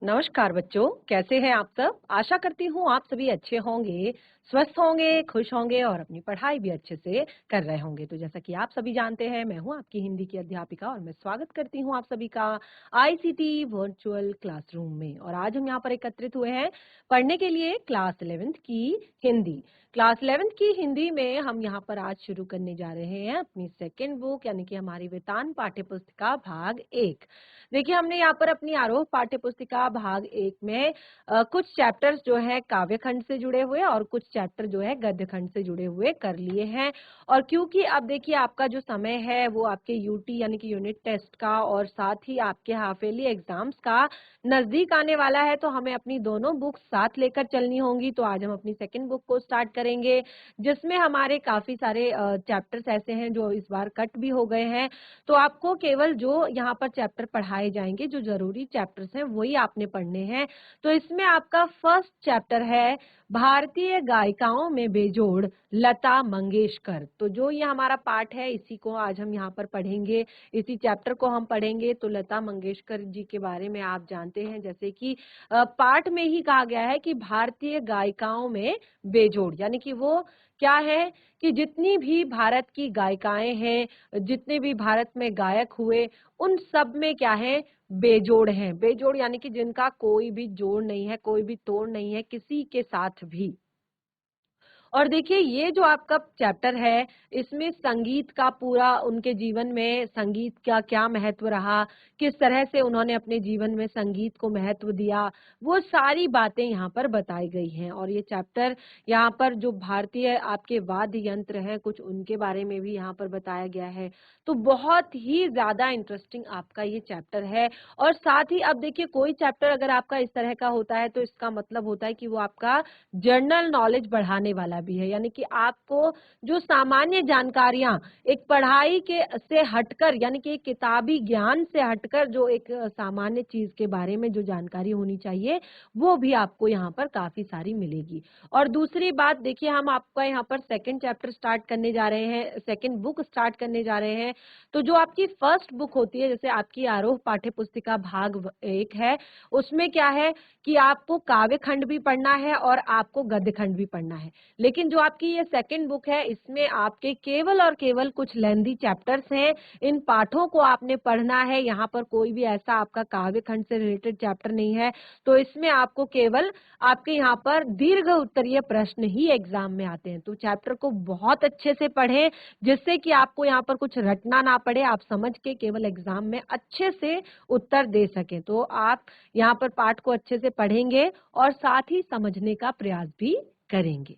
नमस्कार बच्चों, कैसे हैं आप सब? आशा करती हूँ आप सभी अच्छे होंगे, स्वस्थ होंगे, खुश होंगे और अपनी पढ़ाई भी अच्छे से कर रहे होंगे। तो जैसा कि आप सभी जानते हैं, मैं हूँ आपकी हिंदी की अध्यापिका और मैं स्वागत करती हूँ आप सभी का आईसीटी वर्चुअल क्लासरूम में। और आज हम यहाँ पर एकत्रित हुए हैं पढ़ने के लिए क्लास 11th की हिंदी। क्लास 11th की हिंदी में हम यहाँ पर आज शुरू करने जा रहे हैं अपनी सेकेंड बुक यानी कि हमारी वेदांत पाठ्य पुस्तिका भाग 1। देखिए, हमने यहाँ पर अपनी आरोह पाठ्य पुस्तिका भाग 1 में कुछ चैप्टर्स जो है काव्य खंड से जुड़े हुए और कुछ चैप्टर जो है गद्य खंड से जुड़े हुए कर लिए हैं। और क्योंकि अब देखिए आपका जो समय है वो आपके यूटी यानी कि यूनिट टेस्ट का और साथ ही आपके हाफ ईयरली एग्जाम्स का नजदीक आने वाला है, तो हमें अपनी दोनों बुक्स साथ लेकर चलनी होंगी। तो आज हम अपनी सेकेंड बुक को स्टार्ट करेंगे, जिसमें हमारे काफी सारे चैप्टर्स ऐसे हैं जो इस बार कट भी हो गए हैं। तो आपको केवल जो यहाँ पर चैप्टर पढ़ाए जाएंगे, जो जरूरी चैप्टर्स हैं, वही आपने पढ़ने हैं। तो इसमें आपका फर्स्ट चैप्टर है भारतीय गायिकाओं में बेजोड़ लता मंगेशकर। तो जो ये हमारा पाठ है, इसी को आज हम यहाँ पर पढ़ेंगे, इसी चैप्टर को हम पढ़ेंगे। तो लता मंगेशकर जी के बारे में आप जानते हैं, जैसे कि पाठ में ही कहा गया है कि भारतीय गायिकाओं में बेजोड़, यानी कि वो क्या है कि जितनी भी भारत की गायिकाएं हैं, जितने भी भारत में गायक हुए, उन सब में क्या है, बेजोड़ हैं। बेजोड़ यानी कि जिनका कोई भी जोड़ नहीं है, कोई भी तोड़ नहीं है किसी के साथ भी। और देखिए, ये जो आपका चैप्टर है, इसमें संगीत का पूरा, उनके जीवन में संगीत का क्या महत्व रहा, किस तरह से उन्होंने अपने जीवन में संगीत को महत्व दिया, वो सारी बातें यहाँ पर बताई गई हैं। और ये चैप्टर यहाँ पर जो भारतीय आपके वाद्य यंत्र हैं, कुछ उनके बारे में भी यहाँ पर बताया गया है। तो बहुत ही ज्यादा इंटरेस्टिंग आपका ये चैप्टर है। और साथ ही अब देखिए, कोई चैप्टर अगर आपका इस तरह का होता है तो इसका मतलब होता है कि वो आपका जनरल नॉलेज बढ़ाने वाला भी है, यानी कि आपको जो सामान्य जानकारियां एक पढ़ाई के से हटकर, यानी कि एक किताबी ज्ञान से हटकर जो एक सामान्य चीज के बारे में जो जानकारी होनी चाहिए, वो भी आपको यहाँ पर काफी सारी मिलेगी। और दूसरी बात देखिए, हम आपका यहाँ पर सेकंड चैप्टर स्टार्ट करने जा रहे हैं, सेकंड बुक स्टार्ट करने जा रहे हैं। तो जो आपकी फर्स्ट बुक होती है, जैसे आपकी आरोह पाठ्य पुस्तिका भाग 1 है, उसमें क्या है कि आपको काव्य खंड भी पढ़ना है और आपको गद्य खंड भी पढ़ना है। लेकिन जो आपकी ये सेकंड बुक है, इसमें आपके केवल और केवल कुछ लेंथी चैप्टर्स हैं। इन पाठों को आपने पढ़ना है, यहाँ पर कोई भी ऐसा आपका काव्य खंड से रिलेटेड चैप्टर नहीं है। तो इसमें आपको केवल आपके यहाँ पर दीर्घ उत्तरीय प्रश्न ही एग्जाम में आते हैं। तो चैप्टर को बहुत अच्छे से पढ़ें, जिससे कि आपको यहाँ पर कुछ रटना ना पड़े, आप समझ के केवल एग्जाम में अच्छे से उत्तर दे सकें। तो आप यहाँ पर पाठ को अच्छे से पढ़ेंगे और साथ ही समझने का प्रयास भी करेंगे।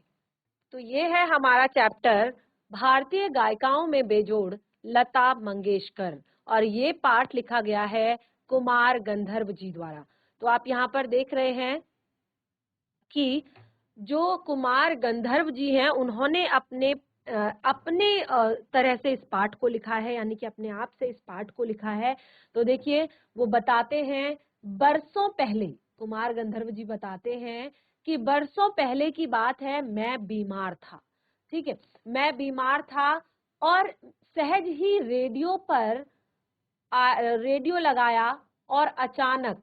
तो ये है हमारा चैप्टर भारतीय गायिकाओं में बेजोड़ लता मंगेशकर, और ये पाठ लिखा गया है कुमार गंधर्व जी द्वारा। तो आप यहाँ पर देख रहे हैं कि जो कुमार गंधर्व जी हैं, उन्होंने अपने तरह से इस पाठ को लिखा है, यानी कि अपने आप से इस पाठ को लिखा है। तो देखिए, वो बताते हैं बरसों पहले, कुमार गंधर्व जी बताते हैं कि बरसों पहले की बात है, मैं बीमार था। ठीक है, मैं बीमार था और सहज ही रेडियो पर रेडियो लगाया और अचानक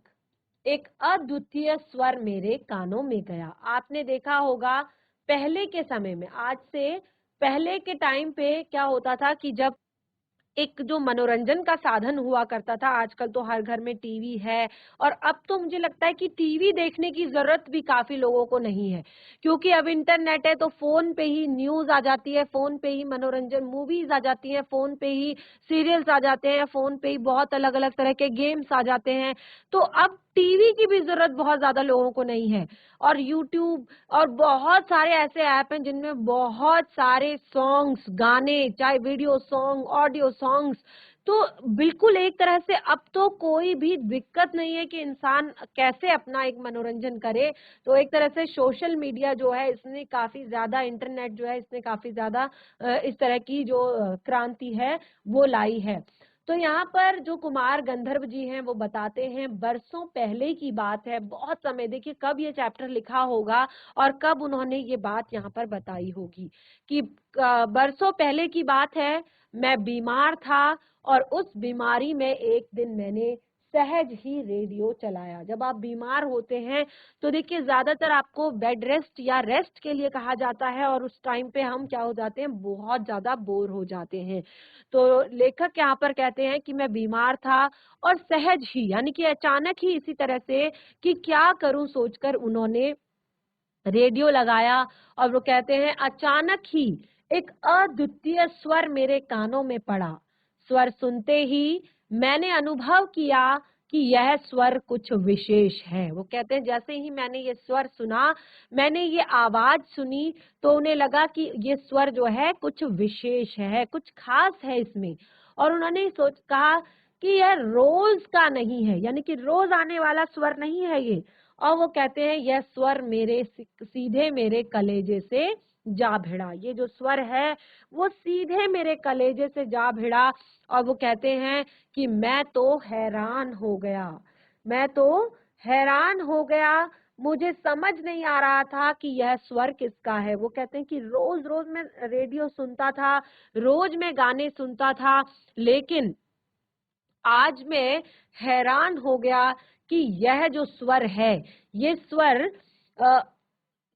एक अद्वितीय स्वर मेरे कानों में गया। आपने देखा होगा पहले के समय में, आज से पहले के टाइम पे क्या होता था कि जब एक जो मनोरंजन का साधन हुआ करता था, आजकल तो हर घर में टीवी है, और अब तो मुझे लगता है कि टीवी देखने की जरूरत भी काफी लोगों को नहीं है, क्योंकि अब इंटरनेट है। तो फोन पे ही न्यूज आ जाती है, फोन पे ही मनोरंजन मूवीज आ जाती हैं, फोन पे ही सीरियल्स आ जाते हैं, फोन पे ही बहुत अलग अलग तरह के गेम्स आ जाते हैं। तो अब टीवी की भी जरूरत बहुत ज्यादा लोगों को नहीं है। और यूट्यूब और बहुत सारे ऐसे ऐप हैं जिनमें बहुत सारे सॉन्ग्स, गाने, चाहे वीडियो सॉन्ग, ऑडियो सॉन्ग्स। तो बिल्कुल एक तरह से अब तो कोई भी दिक्कत नहीं है कि इंसान कैसे अपना एक मनोरंजन करे। तो एक तरह से सोशल मीडिया जो है, इसने काफी ज्यादा, इंटरनेट जो है, इसने काफी ज्यादा इस तरह की जो क्रांति है वो लाई है। तो यहाँ पर जो कुमार गंधर्व जी हैं, वो बताते हैं बरसों पहले की बात है, बहुत समय, देखिए कब ये चैप्टर लिखा होगा और कब उन्होंने ये बात यहाँ पर बताई होगी कि बरसों पहले की बात है, मैं बीमार था और उस बीमारी में एक दिन मैंने सहज ही रेडियो चलाया। जब आप बीमार होते हैं तो देखिए ज्यादातर आपको बेड रेस्ट या रेस्ट के लिए कहा जाता है, और उस टाइम पे हम क्या हो जाते हैं, बहुत ज्यादा बोर हो जाते हैं। तो लेखक यहाँ पर कहते हैं कि मैं बीमार था और सहज ही यानी कि अचानक ही इसी तरह से कि क्या करूं सोचकर उन्होंने रेडियो लगाया, और वो कहते हैं अचानक ही एक अद्वितीय स्वर मेरे कानों में पड़ा। स्वर सुनते ही मैंने अनुभव किया कि यह स्वर कुछ विशेष है। वो कहते हैं जैसे ही मैंने ये स्वर सुना, मैंने ये आवाज सुनी, तो उन्हें लगा कि ये स्वर जो है कुछ विशेष है, कुछ खास है इसमें। और उन्होंने सोच कहा कि यह रोज का नहीं है, यानी कि रोज आने वाला स्वर नहीं है ये। और वो कहते हैं यह स्वर मेरे सीधे मेरे कलेजे से जा भिड़ा। ये जो स्वर है वो सीधे मेरे कलेजे से जा भिड़ा। और वो कहते हैं कि मैं तो हैरान हो गया, मैं तो हैरान हो गया, मुझे समझ नहीं आ रहा था कि यह स्वर किसका है। वो कहते हैं कि रोज रोज मैं रेडियो सुनता था, रोज मैं गाने सुनता था, लेकिन आज मैं हैरान हो गया कि यह जो स्वर है, ये स्वर अ,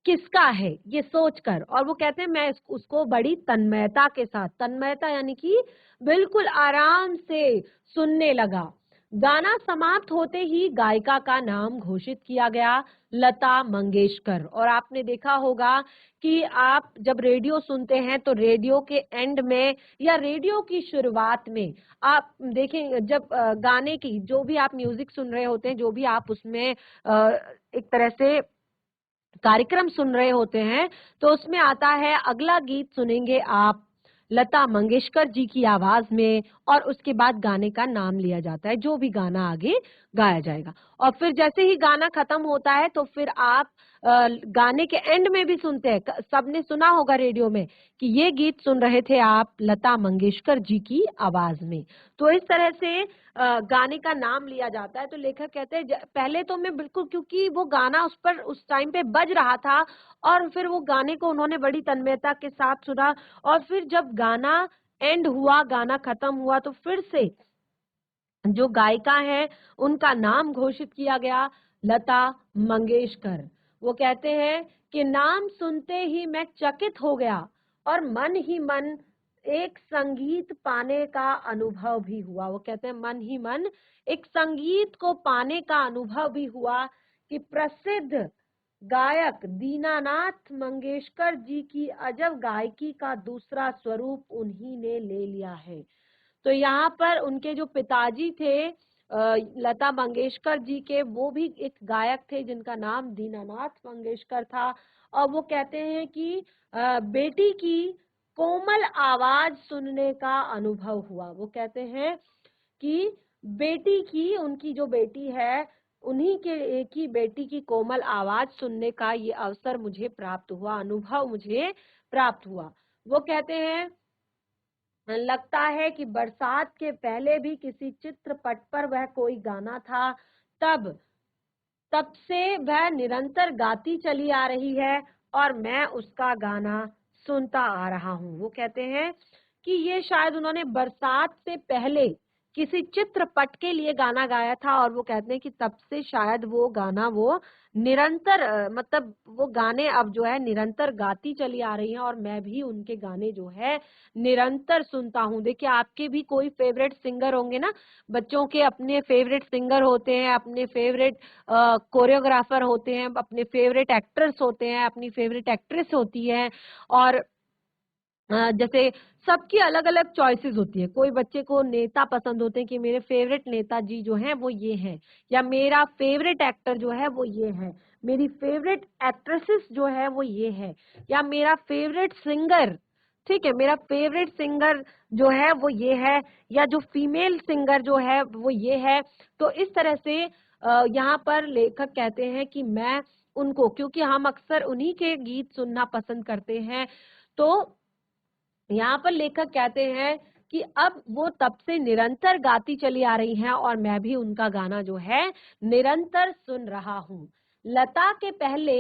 किसका है ये सोचकर। और वो कहते हैं मैं उसको बड़ी तन्मयता के साथ, तन्मयता यानी कि बिल्कुल आराम से सुनने लगा। गाना समाप्त होते ही गायिका का नाम घोषित किया गया, लता मंगेशकर। और आपने देखा होगा कि आप जब रेडियो सुनते हैं तो रेडियो के एंड में या रेडियो की शुरुआत में आप देखें, जब गाने की जो भी आप म्यूजिक सुन रहे होते हैं, जो भी आप उसमें एक तरह से कार्यक्रम सुन रहे होते हैं, तो उसमें आता है अगला गीत सुनेंगे आप लता मंगेशकर जी की आवाज में, और उसके बाद गाने का नाम लिया जाता है, जो भी गाना आगे गाया जाएगा। और फिर जैसे ही गाना खत्म होता है तो फिर आप गाने के एंड में भी सुनते हैं, सबने सुना होगा रेडियो में कि ये गीत सुन रहे थे आप लता मंगेशकर जी की आवाज में। तो इस तरह से गाने का नाम लिया जाता है। तो लेखक कहते हैं पहले तो मैं बिल्कुल, क्योंकि वो गाना उस पर उस टाइम पे बज रहा था, और फिर वो गाने को उन्होंने बड़ी तन्मयता के साथ सुना, और फिर जब गाना एंड हुआ, गाना खत्म हुआ, तो फिर से जो गायिका है उनका नाम घोषित किया गया, लता मंगेशकर। वो कहते हैं कि नाम सुनते ही मैं चकित हो गया और मन ही मन एक संगीत पाने का अनुभव भी हुआ। वो कहते हैं मन ही मन एक संगीत को पाने का अनुभव भी हुआ कि प्रसिद्ध गायक दीनानाथ मंगेशकर जी की अजब गायकी का दूसरा स्वरूप उन्हीं ने ले लिया है। तो यहाँ पर उनके जो पिताजी थे लता मंगेशकर जी के, वो भी एक गायक थे जिनका नाम दीनानाथ मंगेशकर था। और वो कहते हैं कि बेटी की कोमल आवाज सुनने का अनुभव हुआ। वो कहते हैं कि बेटी की, उनकी जो बेटी है, उन्हीं के एक ही बेटी की कोमल आवाज सुनने का ये अवसर मुझे प्राप्त हुआ, अनुभव मुझे प्राप्त हुआ। वो कहते हैं लगता है कि बरसात के पहले भी किसी चित्रपट पर वह कोई गाना था, तब तब से वह निरंतर गाती चली आ रही है और मैं उसका गाना सुनता आ रहा हूँ। वो कहते हैं कि ये शायद उन्होंने बरसात से पहले किसी चित्रपट के लिए गाना गाया था, और वो कहते हैं कि तब से शायद वो गाना वो निरंतर मतलब वो गाने अब जो है निरंतर गाती चली आ रही हैं, और मैं भी उनके गाने जो है निरंतर सुनता हूँ। देखिए आपके भी कोई फेवरेट सिंगर होंगे ना, बच्चों के अपने फेवरेट सिंगर होते हैं, अपने फेवरेट कोरियोग्राफर होते हैं, अपने फेवरेट एक्टर्स होते हैं, अपनी फेवरेट एक्ट्रेस होती है। और जैसे सबकी अलग अलग चॉइसेस होती है। कोई बच्चे को नेता पसंद होते हैं कि मेरे फेवरेट नेताजी जो हैं वो ये हैं, या मेरा फेवरेट एक्टर जो है वो ये है, मेरी फेवरेट एक्ट्रेसेस जो है वो ये है, या मेरा फेवरेट सिंगर, ठीक है, मेरा फेवरेट सिंगर जो है वो ये है, या जो फीमेल सिंगर जो है वो ये है। तो इस तरह से यहाँ पर लेखक कहते हैं कि मैं उनको, क्योंकि हम अक्सर उन्हीं के गीत सुनना पसंद करते हैं, तो यहाँ पर लेखक कहते हैं कि अब वो तब से निरंतर गाती चली आ रही हैं और मैं भी उनका गाना जो है निरंतर सुन रहा हूँ। लता के पहले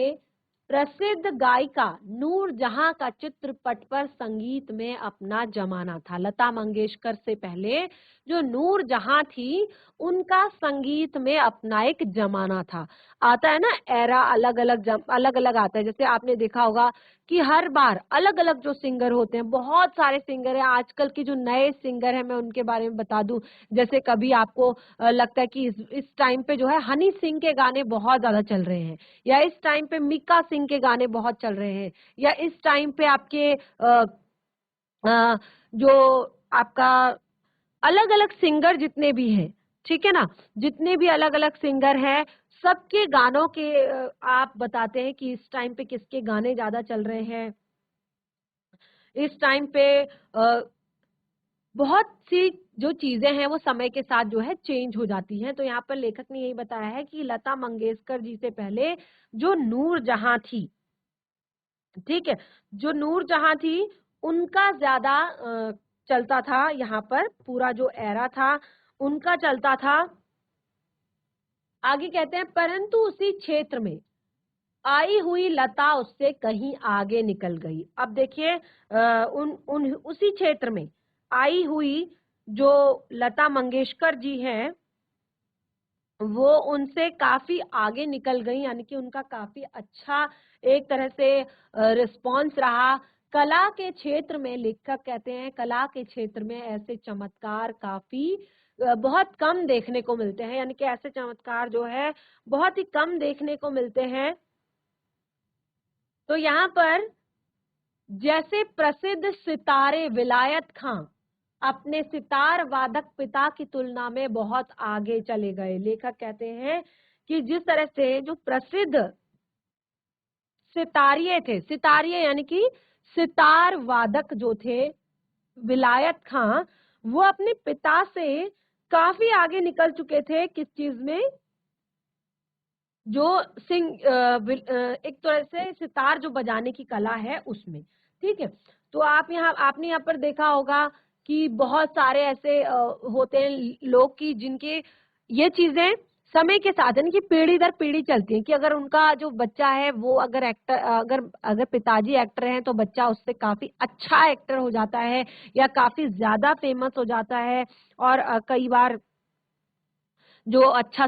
प्रसिद्ध गायिका नूरजहां का चित्रपट पर संगीत में अपना जमाना था। लता मंगेशकर से पहले जो नूरजहां थी, उनका संगीत में अपना एक जमाना था। आता है ना एरा, अलग अलग आता है। जैसे आपने देखा होगा कि हर बार अलग अलग जो सिंगर होते हैं, बहुत सारे सिंगर हैं। आजकल के जो नए सिंगर हैं, मैं उनके बारे में बता दूं। जैसे कभी आपको लगता है कि इस टाइम पे जो है हनी सिंह के गाने बहुत ज्यादा चल रहे हैं, या इस टाइम पे मीका सिंह के गाने बहुत चल रहे हैं, या इस टाइम पे आपके जो आपका अलग अलग सिंगर जितने भी हैं, ठीक है ना, जितने भी अलग अलग सिंगर हैं, सबके गानों के आप बताते हैं कि इस टाइम पे किसके गाने ज्यादा चल रहे हैं। इस टाइम पे बहुत सी जो चीजें हैं वो समय के साथ जो है चेंज हो जाती हैं। तो यहाँ पर लेखक ने यही बताया है कि लता मंगेशकर जी से पहले जो नूरजहां थी, ठीक है, जो नूरजहां थी, उनका ज्यादा चलता था। यहाँ पर पूरा जो एरा था उनका चलता था। आगे कहते हैं, परंतु उसी क्षेत्र में आई हुई लता उससे कहीं आगे निकल गई। अब देखिए, उन उन उसी क्षेत्र में आई हुई जो लता मंगेशकर जी हैं, वो उनसे काफी आगे निकल गई, यानी कि उनका काफी अच्छा एक तरह से रिस्पॉन्स रहा। कला के क्षेत्र में, लेखक कहते हैं, कला के क्षेत्र में ऐसे चमत्कार काफी बहुत कम देखने को मिलते हैं, यानी कि ऐसे चमत्कार जो है बहुत ही कम देखने को मिलते हैं। तो यहाँ पर जैसे प्रसिद्ध सितारे विलायत खां अपने सितार वादक पिता की तुलना में बहुत आगे चले गए। लेखक कहते हैं कि जिस तरह से जो प्रसिद्ध सितारिये थे, सितारिये यानी कि सितार वादक जो थे विलायत खां, वो अपने पिता से काफी आगे निकल चुके थे। किस चीज में? जो एक तरह से सितार जो बजाने की कला है उसमें, ठीक है। तो आपने यहाँ पर देखा होगा कि बहुत सारे ऐसे होते हैं लोग की जिनके ये चीजें समय के साथ, यानी कि पीढ़ी दर पीढ़ी चलती हैं, कि अगर उनका जो बच्चा है वो अगर एक्टर, अगर अगर पिताजी एक्टर हैं तो बच्चा उससे काफी अच्छा एक्टर हो जाता है या काफी ज्यादा फेमस हो जाता है। और कई बार जो अच्छे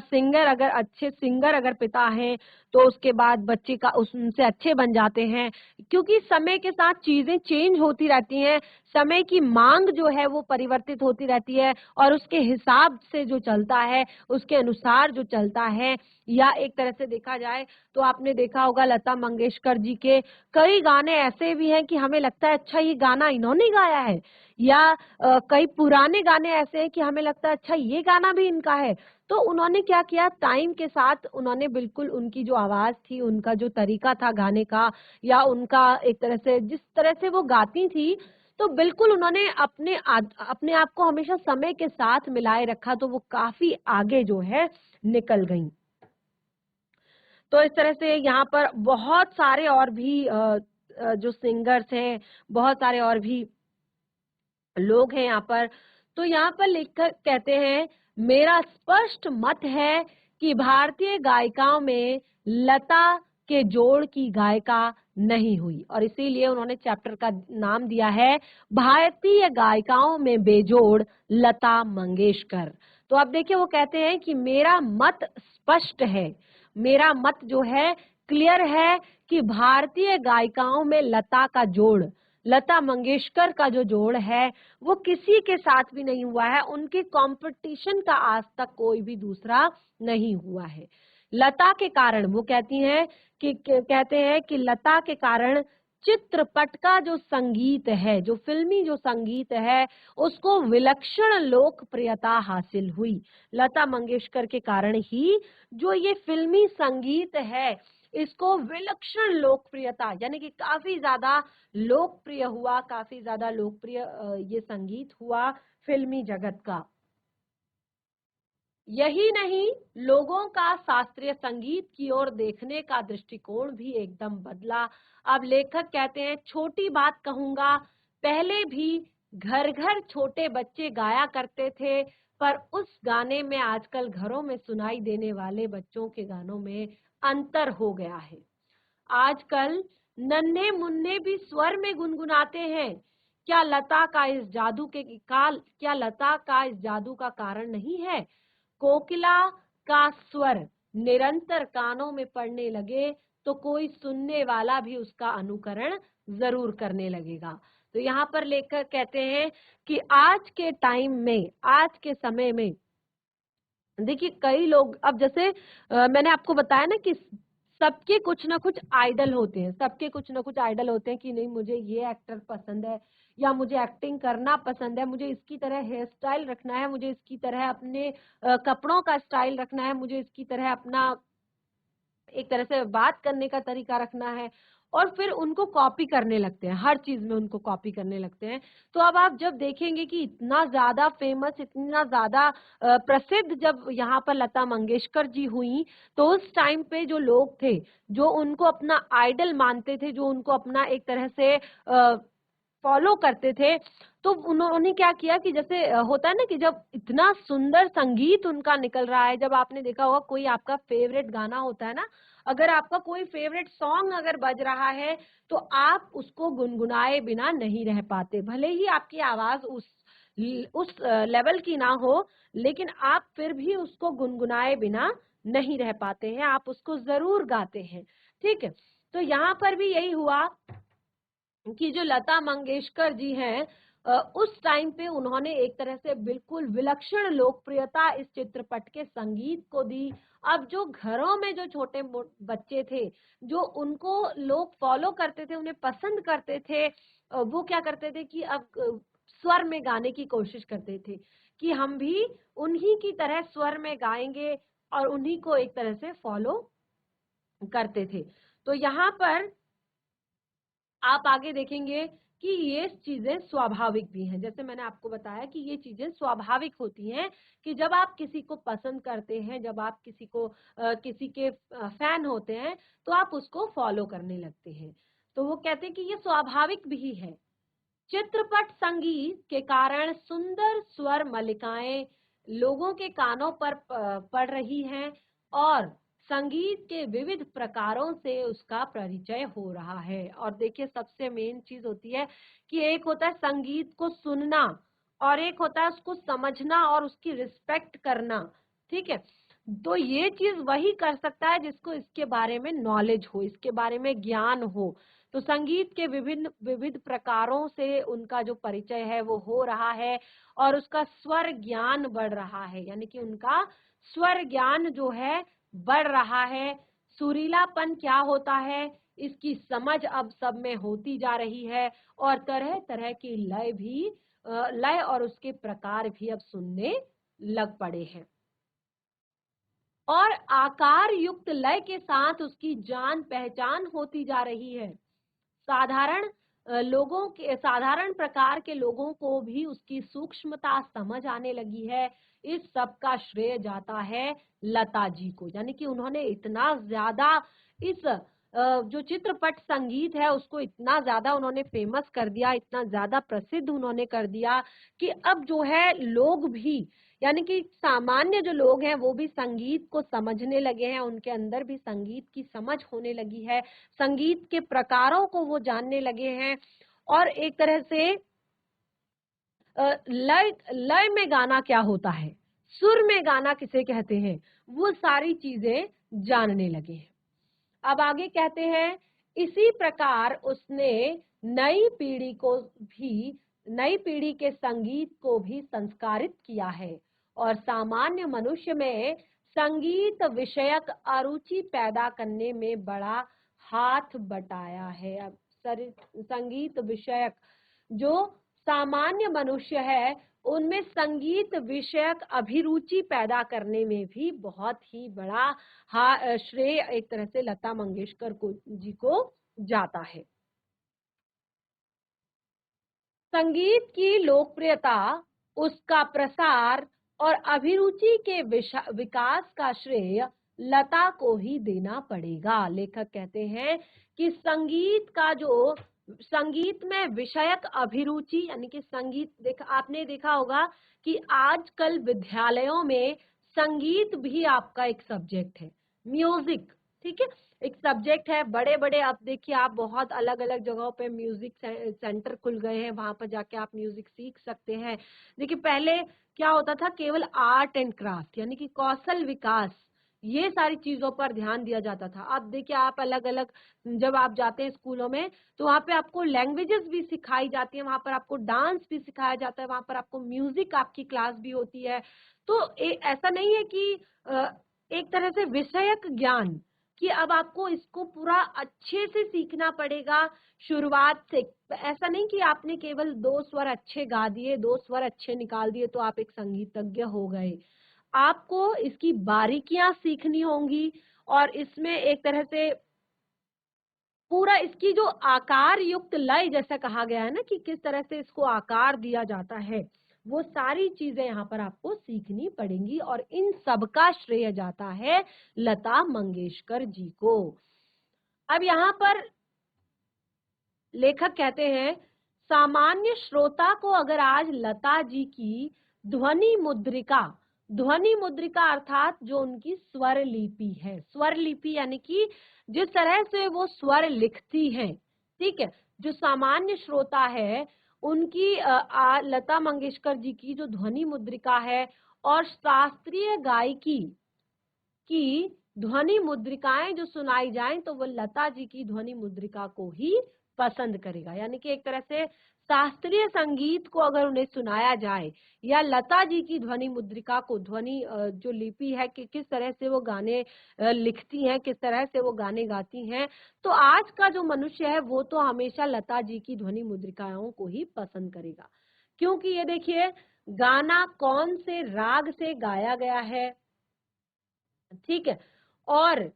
सिंगर अगर पिता हैं तो उसके बाद बच्चे का उनसे अच्छे बन जाते हैं, क्योंकि समय के साथ चीजें चेंज होती रहती हैं। समय की मांग जो है वो परिवर्तित होती रहती है, और उसके हिसाब से जो चलता है, उसके अनुसार जो चलता है। या एक तरह से देखा जाए तो आपने देखा होगा लता मंगेशकर जी के कई गाने ऐसे भी हैं कि हमें लगता है अच्छा ये गाना इन्होंने गाया है, या कई पुराने गाने ऐसे हैं कि हमें लगता है अच्छा ये गाना भी इनका है। तो उन्होंने क्या किया, टाइम के साथ उन्होंने बिल्कुल उनकी जो आवाज थी, उनका जो तरीका था गाने का, या उनका एक तरह से जिस तरह से वो गाती थी, तो बिल्कुल उन्होंने अपने आप को हमेशा समय के साथ मिलाए रखा, तो वो काफी आगे जो है निकल गई। तो इस तरह से यहाँ पर बहुत सारे और भी जो सिंगर्स हैं, बहुत सारे और भी लोग हैं यहाँ पर। तो यहाँ पर लेखक कहते हैं, मेरा स्पष्ट मत है कि भारतीय गायिकाओं में लता के जोड़ की गायिका नहीं हुई, और इसीलिए उन्होंने चैप्टर का नाम दिया है भारतीय गायिकाओं में बेजोड़ लता मंगेशकर। तो अब देखिए, वो कहते हैं कि मेरा मत स्पष्ट है, मेरा मत जो है क्लियर है कि भारतीय गायिकाओं में लता का जोड़, लता मंगेशकर का जो जोड़ है वो किसी के साथ भी नहीं हुआ है। उनके कंपटीशन का आज तक कोई भी दूसरा नहीं हुआ है। लता के कारण, वो कहती हैं कि कहते हैं कि लता के कारण चित्रपट का जो संगीत है, जो फिल्मी जो संगीत है, उसको विलक्षण लोकप्रियता हासिल हुई। लता मंगेशकर के कारण ही जो ये फिल्मी संगीत है, इसको विलक्षण लोकप्रियता, यानी कि काफी ज्यादा लोकप्रिय हुआ, काफी ज्यादा लोकप्रिय ये संगीत हुआ फिल्मी जगत का। यही नहीं, लोगों का शास्त्रीय संगीत की ओर देखने का दृष्टिकोण भी एकदम बदला। अब लेखक कहते हैं, छोटी बात कहूंगा, पहले भी घर घर छोटे बच्चे गाया करते थे, पर उस गाने में आजकल घरों में सुनाई देने वाले बच्चों के गानों में अंतर हो गया है। आजकल नन्हे मुन्ने भी स्वर में गुनगुनाते हैं। क्या लता का इस जादू के काल क्या लता का इस जादू का कारण नहीं है? कोकिला का स्वर निरंतर कानों में पड़ने लगे तो कोई सुनने वाला भी उसका अनुकरण जरूर करने लगेगा। तो यहाँ पर लेखक कहते हैं कि आज के टाइम में, आज के समय में देखिए कई लोग, अब जैसे मैंने आपको बताया ना कि सबके कुछ ना कुछ आइडल होते हैं, सबके कुछ ना कुछ आइडल होते हैं कि नहीं मुझे ये एक्टर पसंद है, या मुझे एक्टिंग करना पसंद है, मुझे इसकी तरह हेयर स्टाइल रखना है, मुझे इसकी तरह अपने कपड़ों का स्टाइल रखना है, मुझे इसकी तरह अपना एक तरह से बात करने का तरीका रखना है, और फिर उनको कॉपी करने लगते हैं, हर चीज में उनको कॉपी करने लगते हैं। तो अब आप जब देखेंगे कि इतना ज्यादा फेमस, इतना ज्यादा प्रसिद्ध जब यहाँ पर लता मंगेशकर जी हुई, तो उस टाइम पे जो लोग थे, जो उनको अपना आइडल मानते थे, जो उनको अपना एक तरह से फॉलो करते थे, तो उन्होंने क्या किया कि जैसे होता है ना कि जब इतना सुंदर संगीत उनका निकल रहा है, जब आपने देखा होगा कोई आपका फेवरेट गाना होता है ना, अगर आपका कोई फेवरेट सॉन्ग अगर बज रहा है तो आप उसको गुनगुनाए बिना नहीं रह पाते, भले ही आपकी आवाज उस लेवल की ना हो, लेकिन आप फिर भी उसको गुनगुनाए बिना नहीं रह पाते हैं, आप उसको जरूर गाते हैं। ठीक है, तो यहाँ पर भी यही हुआ कि जो लता मंगेशकर जी हैं, उस टाइम पे उन्होंने एक तरह से बिल्कुल विलक्षण लोकप्रियता इस चित्रपट के संगीत को दी। अब जो घरों में जो छोटे बच्चे थे, जो उनको लोग फॉलो करते थे, उन्हें पसंद करते थे, वो क्या करते थे कि अब स्वर में गाने की कोशिश करते थे कि हम भी उन्हीं की तरह स्वर में गाएंगे, और उन्हीं को एक तरह से फॉलो करते थे। तो यहाँ पर आप आगे देखेंगे कि ये चीजें स्वाभाविक भी हैं, जैसे मैंने आपको बताया कि ये चीजें स्वाभाविक होती हैं कि जब आप किसी को पसंद करते हैं, जब आप किसी के फैन होते हैं, तो आप उसको फॉलो करने लगते हैं। तो वो कहते हैं कि ये स्वाभाविक भी है। चित्रपट संगीत के कारण सुंदर स्वर मल्लिकाएं लोगों के कानों पर पड़ रही हैं, और संगीत के विविध प्रकारों से उसका परिचय हो रहा है। और देखिए सबसे मेन चीज होती है कि एक होता है संगीत को सुनना, और एक होता है उसको समझना और उसकी रिस्पेक्ट करना। ठीक है, तो ये चीज वही कर सकता है जिसको इसके बारे में नॉलेज हो, इसके बारे में ज्ञान हो। तो संगीत के विभिन्न विविध प्रकारों से उनका जो परिचय है वो हो रहा है, और उसका स्वर ज्ञान बढ़ रहा है, यानी कि उनका स्वर ज्ञान जो है बढ़ रहा है। सुरीलापन क्या होता है, इसकी समझ अब सब में होती जा रही है, और तरह तरह की लय और उसके प्रकार भी अब सुनने लग पड़े हैं, और आकार युक्त लय के साथ उसकी जान पहचान होती जा रही है। साधारण प्रकार के लोगों को भी उसकी सूक्ष्मता समझ आने लगी है। इस सब का श्रेय जाता है लता जी को, यानी कि उन्होंने इतना ज्यादा इस जो चित्रपट संगीत है उसको इतना ज्यादा उन्होंने फेमस कर दिया, इतना ज्यादा प्रसिद्ध उन्होंने कर दिया कि अब जो है लोग भी, यानी कि सामान्य जो लोग हैं वो भी संगीत को समझने लगे हैं, उनके अंदर भी संगीत की समझ होने लगी है, संगीत के प्रकारों को वो जानने लगे हैं, और एक तरह से लय लय में गाना क्या होता है, सुर में गाना किसे कहते हैं, वो सारी चीजें जानने लगे हैं। अब आगे कहते हैं, इसी प्रकार उसने नई पीढ़ी को भी नई पीढ़ी के संगीत को भी संस्कारित किया है, और सामान्य मनुष्य में संगीत विषयक अरुचि पैदा करने में बड़ा हाथ बटाया है। अब संगीत विषयक जो सामान्य मनुष्य है उनमें संगीत विषयक अभिरुचि पैदा करने में भी बहुत ही बड़ा श्रेय एक तरह से लता मंगेशकर जी को जाता है। संगीत की लोकप्रियता, उसका प्रसार और अभिरुचि के विकास का श्रेय लता को ही देना पड़ेगा। लेखक कहते हैं कि संगीत में विषयक अभिरुचि, यानी कि संगीत आपने देखा होगा कि आजकल विद्यालयों में संगीत भी आपका एक सब्जेक्ट है, म्यूजिक। ठीक है, एक सब्जेक्ट है। बड़े बड़े अब देखिए आप बहुत अलग अलग जगहों पे म्यूजिक सेंटर खुल गए हैं, वहां पर जाके आप म्यूजिक सीख सकते हैं। देखिए पहले क्या होता था, केवल आर्ट एंड क्राफ्ट यानी कि कौशल विकास, ये सारी चीजों पर ध्यान दिया जाता था। अब देखिए आप अलग अलग जब आप जाते हैं स्कूलों में तो वहां पे आपको लैंग्वेजेस भी सिखाई जाती है, वहां पर आपको डांस भी सिखाया जाता है, वहां पर आपको म्यूजिक आपकी क्लास भी होती है। तो ऐसा नहीं है कि एक तरह से विषयक ज्ञान कि अब आपको इसको पूरा अच्छे से सीखना पड़ेगा शुरुआत से। ऐसा नहीं कि आपने केवल 2 स्वर अच्छे गा दिए, 2 स्वर अच्छे निकाल दिए तो आप एक संगीतज्ञ हो गए। आपको इसकी बारीकियां सीखनी होंगी और इसमें एक तरह से पूरा इसकी जो आकार युक्त लय जैसा कहा गया है ना कि किस तरह से इसको आकार दिया जाता है, वो सारी चीजें यहाँ पर आपको सीखनी पड़ेंगी और इन सब का श्रेय जाता है लता मंगेशकर जी को। अब यहाँ पर लेखक कहते हैं, सामान्य श्रोता को अगर आज लता जी की ध्वनि मुद्रिका अर्थात जो उनकी स्वर लिपि है, स्वर लिपि यानी कि जिस तरह से वो स्वर लिखती हैं, ठीक है, जो सामान्य श्रोता है उनकी लता मंगेशकर जी की जो ध्वनि मुद्रिका है और शास्त्रीय गायकी की ध्वनि मुद्रिकाएं जो सुनाई जाएं तो वो लता जी की ध्वनि मुद्रिका को ही पसंद करेगा। यानी कि एक तरह से शास्त्रीय संगीत को अगर उन्हें सुनाया जाए या लता जी की ध्वनि मुद्रिका को, ध्वनि जो लिपि है कि किस तरह से वो गाने लिखती हैं, किस तरह से वो गाने गाती हैं, तो आज का जो मनुष्य है वो तो हमेशा लता जी की ध्वनि मुद्रिकाओं को ही पसंद करेगा। क्योंकि ये देखिए गाना कौन से राग से गाया गया है, ठीक है, और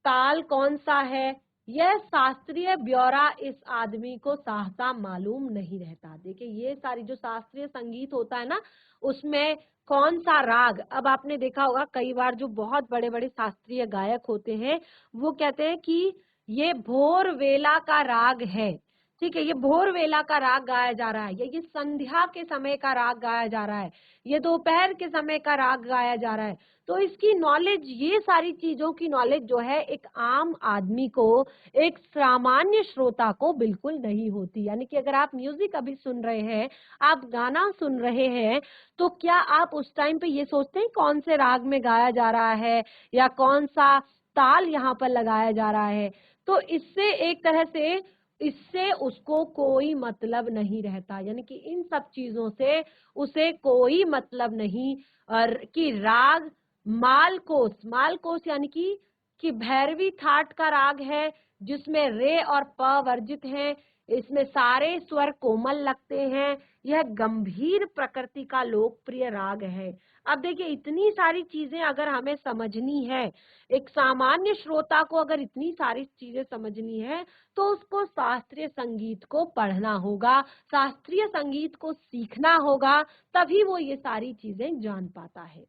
ताल कौन सा है, यह शास्त्रीय ब्यौरा इस आदमी को सहसा मालूम नहीं रहता। देखिए ये सारी जो शास्त्रीय संगीत होता है ना, उसमें कौन सा राग, अब आपने देखा होगा कई बार जो बहुत बड़े बड़े शास्त्रीय गायक होते हैं वो कहते हैं कि ये भोर वेला का राग है, ठीक है, ये भोर वेला का राग गाया जा रहा है, ये संध्या के समय का राग गाया जा रहा है, ये दोपहर के समय का राग गाया जा रहा है। तो इसकी नॉलेज, ये सारी चीजों की नॉलेज जो है एक आम आदमी को, एक सामान्य श्रोता को बिल्कुल नहीं होती। यानी कि अगर आप म्यूजिक अभी सुन रहे हैं, आप गाना सुन रहे हैं, तो क्या आप उस टाइम पे ये सोचते हैं कौन से राग में गाया जा रहा है या कौन सा ताल यहाँ पर लगाया जा रहा है? तो इससे एक तरह से इससे उसको कोई मतलब नहीं रहता। यानी कि इन सब चीजों से उसे कोई मतलब नहीं। और कि राग मालकोस यानी कि भैरवी थाट का राग है जिसमें रे और प वर्जित हैं, इसमें सारे स्वर कोमल लगते हैं, यह गंभीर प्रकृति का लोकप्रिय राग है। अब देखिए इतनी सारी चीजें अगर हमें समझनी है, एक सामान्य श्रोता को अगर इतनी सारी चीजें समझनी है तो उसको शास्त्रीय संगीत को पढ़ना होगा, शास्त्रीय संगीत को सीखना होगा, तभी वो ये सारी चीजें जान पाता है।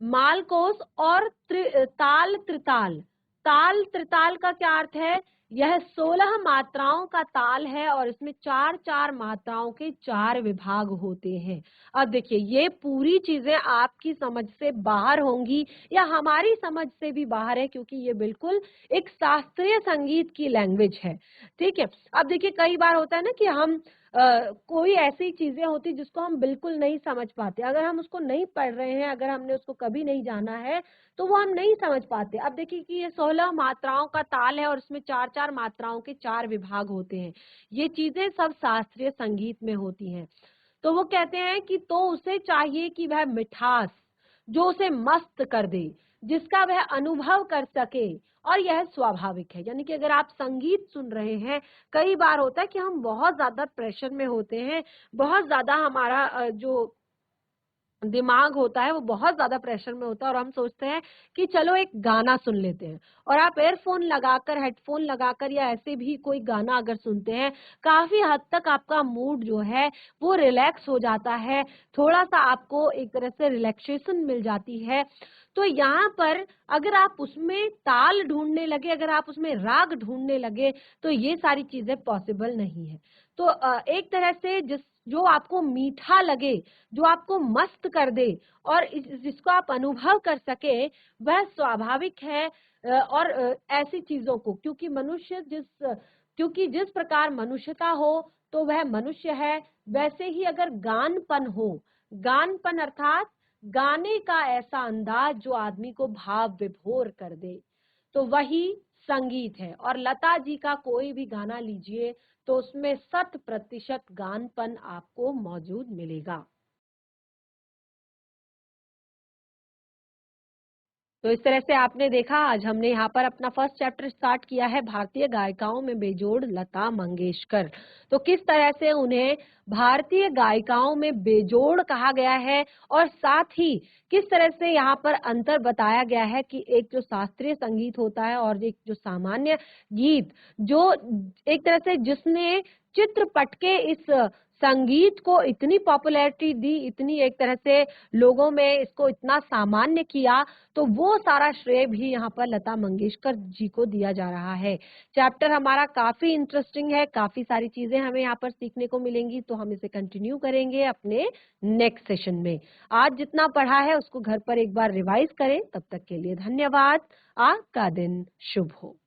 मालकोस और ताल त्रिताल, ताल त्रिताल का क्या अर्थ है? यह 16 मात्राओं का ताल है और इसमें 4-4 मात्राओं के 4 विभाग होते हैं। अब देखिए ये पूरी चीजें आपकी समझ से बाहर होंगी या हमारी समझ से भी बाहर है, क्योंकि ये बिल्कुल एक शास्त्रीय संगीत की लैंग्वेज है, ठीक है। अब देखिए कई बार होता है ना कि हम कोई ऐसी चीजें होती जिसको हम बिल्कुल नहीं समझ पाते, अगर हम उसको नहीं पढ़ रहे हैं, अगर हमने उसको कभी नहीं जाना है तो वो हम नहीं समझ पाते। अब देखिए कि ये 16 मात्राओं का ताल है और इसमें 4-4 मात्राओं के 4 विभाग होते हैं, ये चीजें सब शास्त्रीय संगीत में होती हैं। तो वो कहते हैं कि तो उसे चाहिए कि वह मिठास जो उसे मस्त कर दे, जिसका वह अनुभव कर सके, और यह स्वाभाविक है। यानी कि अगर आप संगीत सुन रहे हैं, कई बार होता है कि हम बहुत ज्यादा प्रेशर में होते हैं, बहुत ज्यादा हमारा जो दिमाग होता है वो बहुत ज्यादा प्रेशर में होता है और हम सोचते हैं कि चलो एक गाना सुन लेते हैं, और आप एयरफोन लगाकर, हेडफोन लगाकर या ऐसे भी कोई गाना अगर सुनते हैं, काफी हद तक आपका मूड जो है वो रिलैक्स हो जाता है, थोड़ा सा आपको एक तरह से रिलैक्सेशन मिल जाती है। तो यहाँ पर अगर आप उसमें ताल ढूंढने लगे, अगर आप उसमें राग ढूंढने लगे, तो ये सारी चीजें पॉसिबल नहीं है। तो एक तरह से जो आपको मीठा लगे, जो आपको मस्त कर दे और जिसको आप अनुभव कर सके, वह स्वाभाविक है। और ऐसी चीजों को, क्योंकि जिस प्रकार मनुष्यता हो तो वह मनुष्य है, वैसे ही अगर गानपन हो, गानपन अर्थात गाने का ऐसा अंदाज जो आदमी को भाव विभोर कर दे, तो वही संगीत है। और लता जी का कोई भी गाना लीजिए तो उसमें 100% गानपन आपको मौजूद मिलेगा। तो इस तरह से आपने देखा, आज हमने यहाँ पर अपना फर्स्ट चैप्टर स्टार्ट किया है, भारतीय गायिकाओं में बेजोड़ लता मंगेशकर। तो किस तरह से उन्हें भारतीय गायिकाओं में बेजोड़ कहा गया है, और साथ ही किस तरह से यहाँ पर अंतर बताया गया है कि एक जो शास्त्रीय संगीत होता है और एक जो सामान्य गीत, जो एक तरह से जिसने चित्रपट के इस संगीत को इतनी पॉपुलैरिटी दी, इतनी एक तरह से लोगों में इसको इतना सामान्य किया, तो वो सारा श्रेय भी यहाँ पर लता मंगेशकर जी को दिया जा रहा है। चैप्टर हमारा काफी इंटरेस्टिंग है, काफी सारी चीजें हमें यहाँ पर सीखने को मिलेंगी, तो हम इसे कंटिन्यू करेंगे अपने नेक्स्ट सेशन में। आज जितना पढ़ा है उसको घर पर एक बार रिवाइज करें। तब तक के लिए धन्यवाद। आपका दिन शुभ हो।